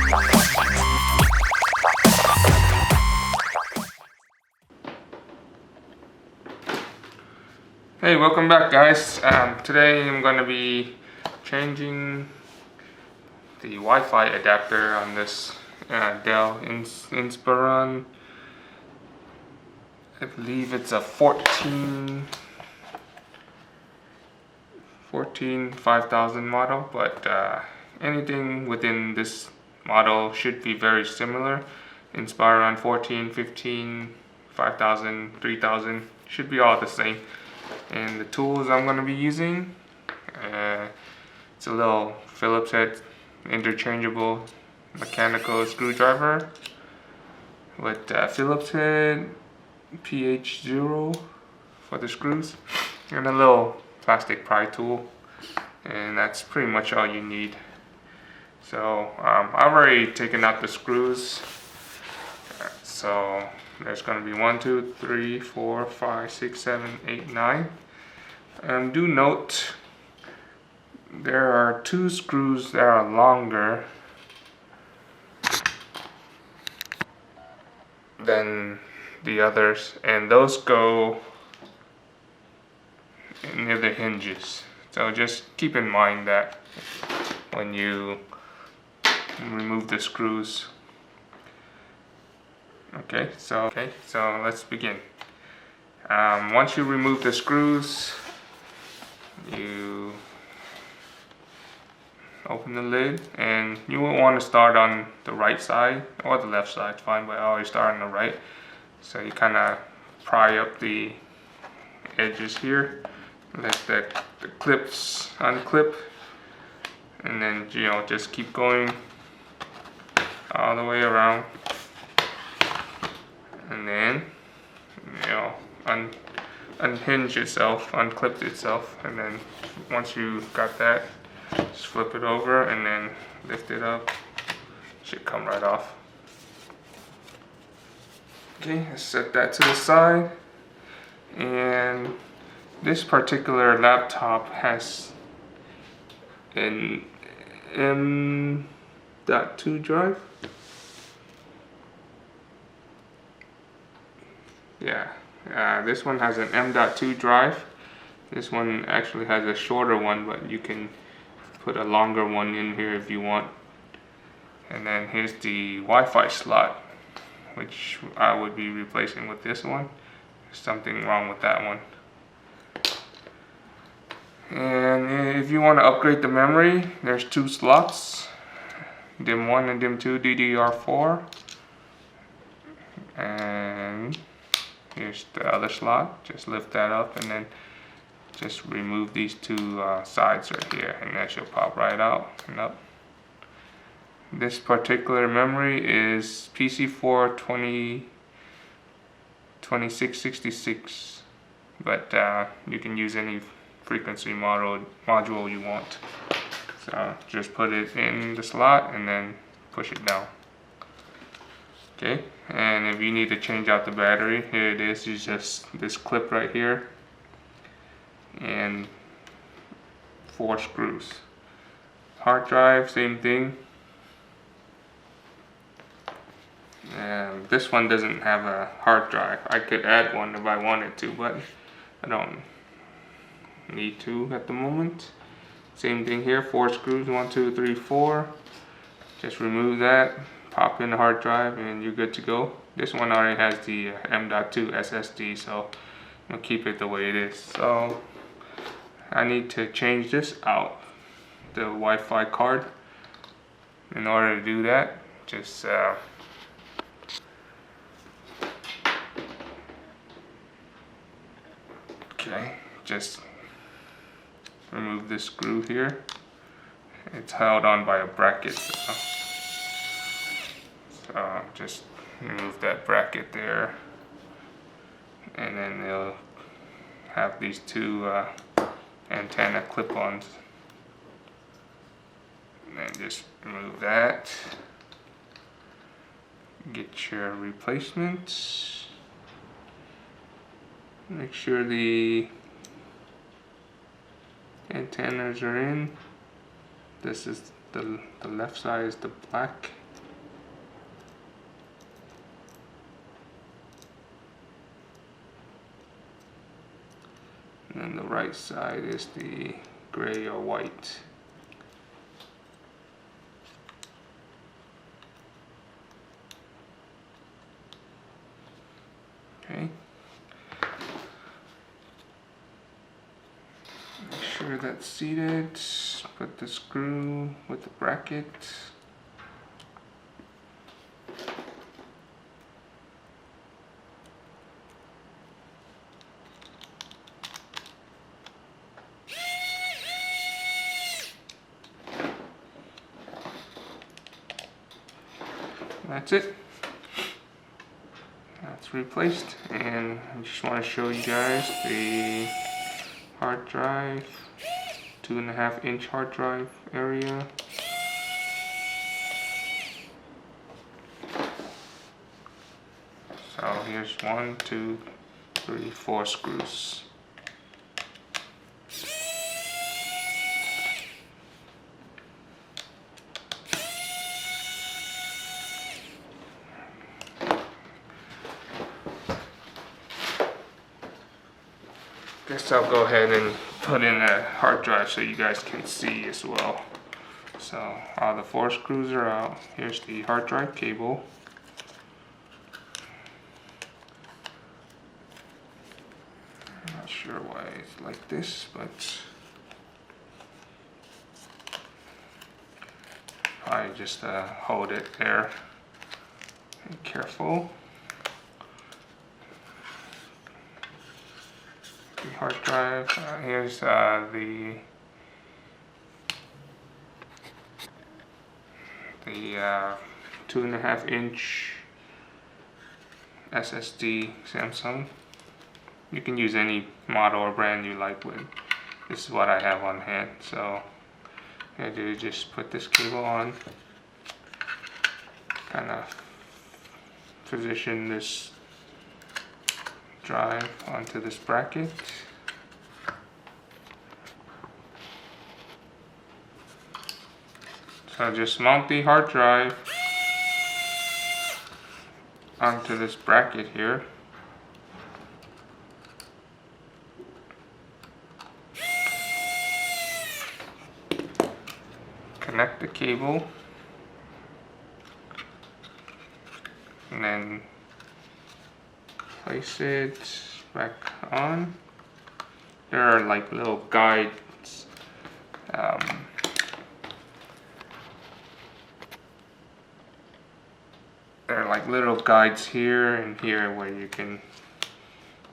Hey, welcome back guys. Today I'm going to be changing the Wi-Fi adapter on this Dell Inspiron. I believe it's a 14 5000 model, but anything within this model should be very similar. Inspiron 14, 15, 5000, 3000 should be all the same. And the tools I'm going to be using, it's a little Phillips head interchangeable mechanical screwdriver with Phillips head PH0 for the screws, and a little plastic pry tool, and that's pretty much all you need. So I've already taken out the screws, so there's going to be 1, 2, 3, 4, 5, 6, 7, 8, 9. Do note there are 2 screws that are longer than the others, and those go near the hinges. So just keep in mind that when you remove the screws. Okay, so let's begin. Once you remove the screws, you open the lid, and you will want to start on the right side or the left side, fine, but I always start on the right. So you kind of pry up the edges here, let the clips unclip, and then just keep going all the way around, and then unhinge itself, unclip itself, and then once you got that, just flip it over and then lift it up. Should come right off. Okay, let's set that to the side. And this particular laptop has an M.2 drive. Yeah, this one has an M.2 drive. This one actually has a shorter one, but you can put a longer one in here if you want. And then here's the Wi-Fi slot, which I would be replacing with this one. There's something wrong with that one. And if you want to upgrade the memory, there's 2 slots, DIMM1 and DIMM2 DDR4. And here's the other slot. Just lift that up and then just remove these 2 sides right here, and that should pop right out and up. This particular memory is PC4 2666, but you can use any frequency module you want. So just put it in the slot and then push it down. Okay, and if you need to change out the battery, here it is. It's just this clip right here and 4 screws. Hard drive, same thing. And this one doesn't have a hard drive. I could add one if I wanted to, but I don't need to at the moment. Same thing here, 4 screws, 1, 2, 3, 4. Just remove that, pop in the hard drive, and you're good to go. This one already has the M.2 SSD, so I'll keep it the way it is. So I need to change this out, the Wi-Fi card. In order to do that, just just remove this screw here. It's held on by a bracket, so just remove that bracket there, and then they'll have these 2 antenna clip-ons. And then just remove that. Get your replacements. Make sure the antennas are in. This is the left side is the black, And the right side is the gray or white. Okay. Make sure that's seated. Put the screw with the bracket. That's it. That's replaced, and I just want to show you guys the hard drive, 2.5-inch hard drive area. So here's 1, 2, 3, 4 screws. Guess I'll go ahead and put in a hard drive so you guys can see as well. So all the 4 screws are out. Here's the hard drive cable. I'm not sure why it's like this, but probably just hold it there. Be careful. The hard drive. Here's the 2.5-inch SSD Samsung. You can use any model or brand you like with. This is what I have on hand. So I do just put this cable on, kind of position this drive onto this bracket. So just mount the hard drive onto this bracket here. Connect the cable, and then place it back on. There are like little guides. There are like little guides here and here where you can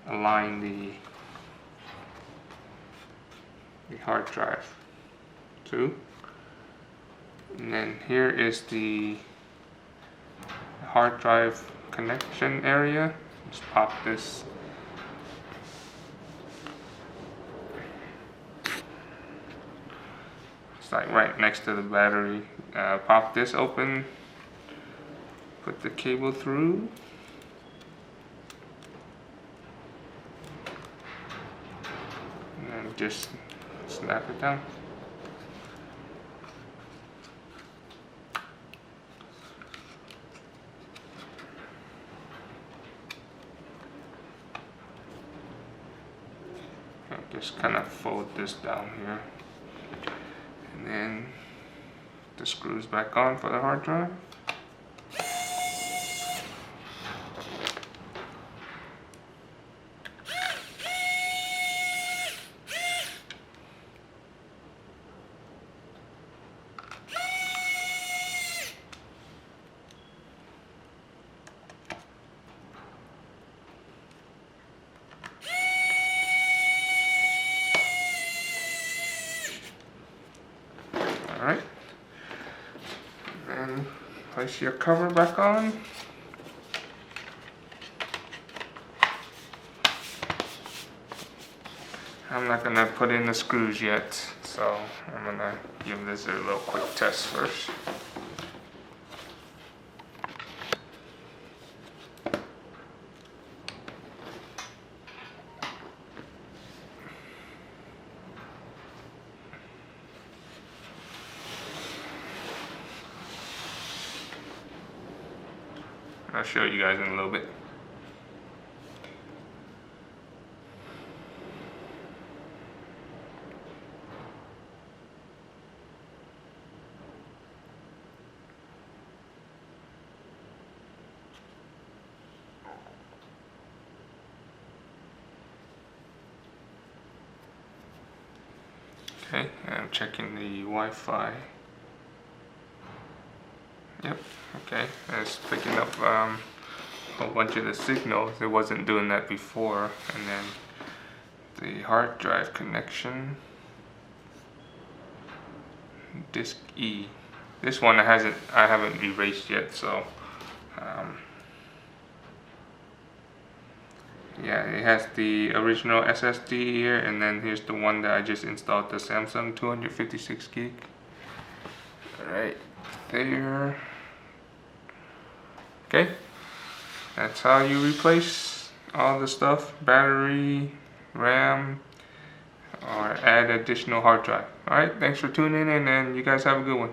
align the hard drive to. And then here is the hard drive connection area. Just pop this. It's like right next to the battery. Pop this open. Put the cable through. And then just snap it down. Just kind of fold this down here, and then the screws back on for the hard drive. Alright, and place your cover back on. I'm not going to put in the screws yet, so I'm going to give this a little quick test first. I'll show you guys in a little bit. Okay, I'm checking the Wi-Fi. Yep, okay, it's picking up a whole bunch of the signals. It wasn't doing that before. And then the hard drive connection, disk E. This one I haven't erased yet, so yeah, it has the original SSD here, and then here's the one that I just installed, the Samsung 256 gig. Right there. Okay, that's how you replace all the stuff: battery, RAM, or add additional hard drive. Alright, thanks for tuning in, and you guys have a good one.